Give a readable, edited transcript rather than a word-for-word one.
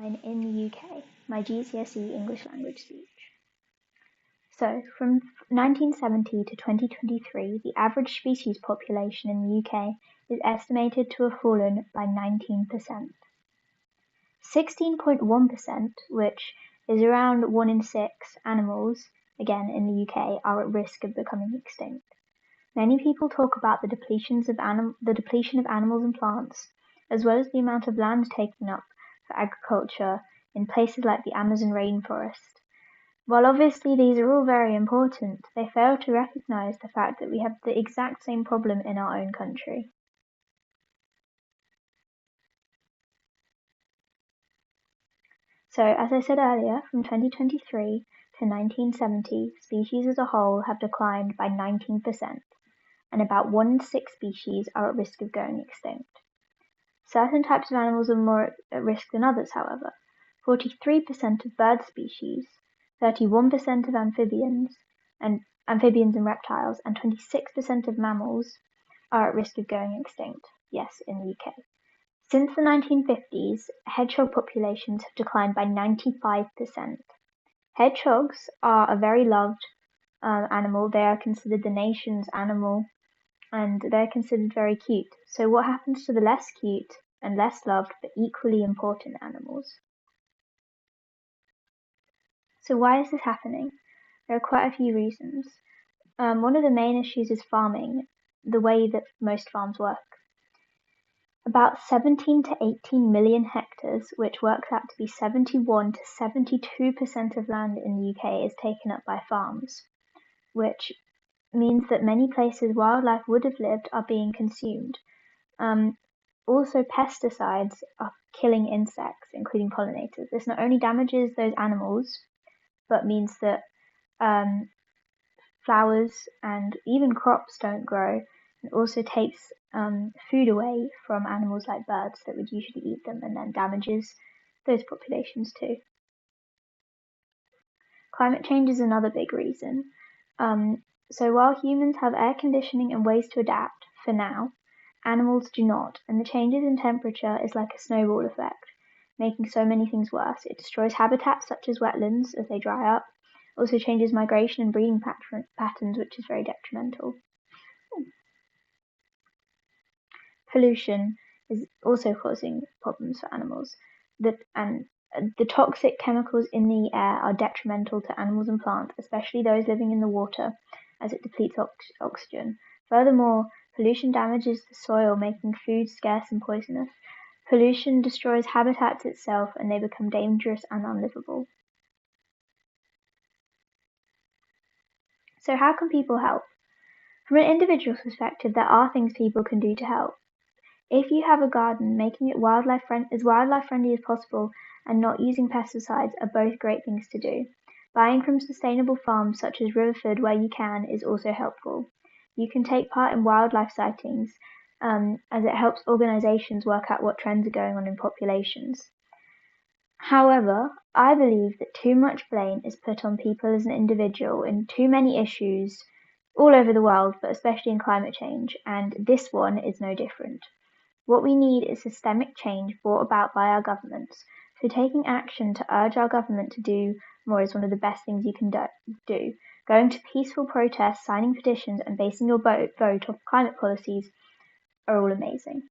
in the UK, my GCSE English language speech. So, from 1970 to 2023, the average species population in the UK is estimated to have fallen by 19%. 16.1%, which is around 1 in 6 animals, again in the UK, are at risk of becoming extinct. Many people talk about the depletion of animals and plants, as well as the amount of land taken up for agriculture in places like the Amazon rainforest. While obviously these are all very important, they fail to recognise the fact that we have the exact same problem in our own country. So, as I said earlier, from 2023 to 1970, species as a whole have declined by 19%, and about 1 in 6 species are at risk of going extinct. Certain types of animals are more at risk than others, however. 43% of bird species, 31% of amphibians and reptiles, and 26% of mammals are at risk of going extinct, yes, in the UK. Since the 1950s, hedgehog populations have declined by 95%. Hedgehogs are a very loved animal. They are considered the nation's animal, and they're considered very cute. So what happens to the less cute and less loved but equally important animals? So why is this happening? There are quite a few reasons. One of the main issues is farming, the way that most farms work. About 17 to 18 million hectares, which works out to be 71 to 72% of land in the UK, is taken up by farms, which means that many places wildlife would have lived are being consumed. Also, pesticides are killing insects, including pollinators. This not only damages those animals, but means that flowers and even crops don't grow. It also takes food away from animals like birds that would usually eat them, and then damages those populations too. Climate change is another big reason. So while humans have air conditioning and ways to adapt, for now, animals do not, and the changes in temperature is like a snowball effect, making so many things worse. It destroys habitats such as wetlands as they dry up, also changes migration and breeding patterns, which is very detrimental. Pollution is also causing problems for animals, and the toxic chemicals in the air are detrimental to animals and plants, especially those living in the water, as it depletes oxygen. Furthermore, pollution damages the soil, making food scarce and poisonous. Pollution destroys habitats itself, and they become dangerous and unlivable. So how can people help? From an individual perspective, there are things people can do to help. If you have a garden, making it as wildlife friendly as possible and not using pesticides are both great things to do. Buying from sustainable farms such as Riverford where you can is also helpful. You can take part in wildlife sightings as it helps organisations work out what trends are going on in populations. However, I believe that too much blame is put on people as an individual in too many issues all over the world, but especially in climate change, and this one is no different. What we need is systemic change brought about by our governments. So taking action to urge our government to do more is one of the best things you can do. Going to peaceful protests, signing petitions, and basing your vote off climate policies are all amazing.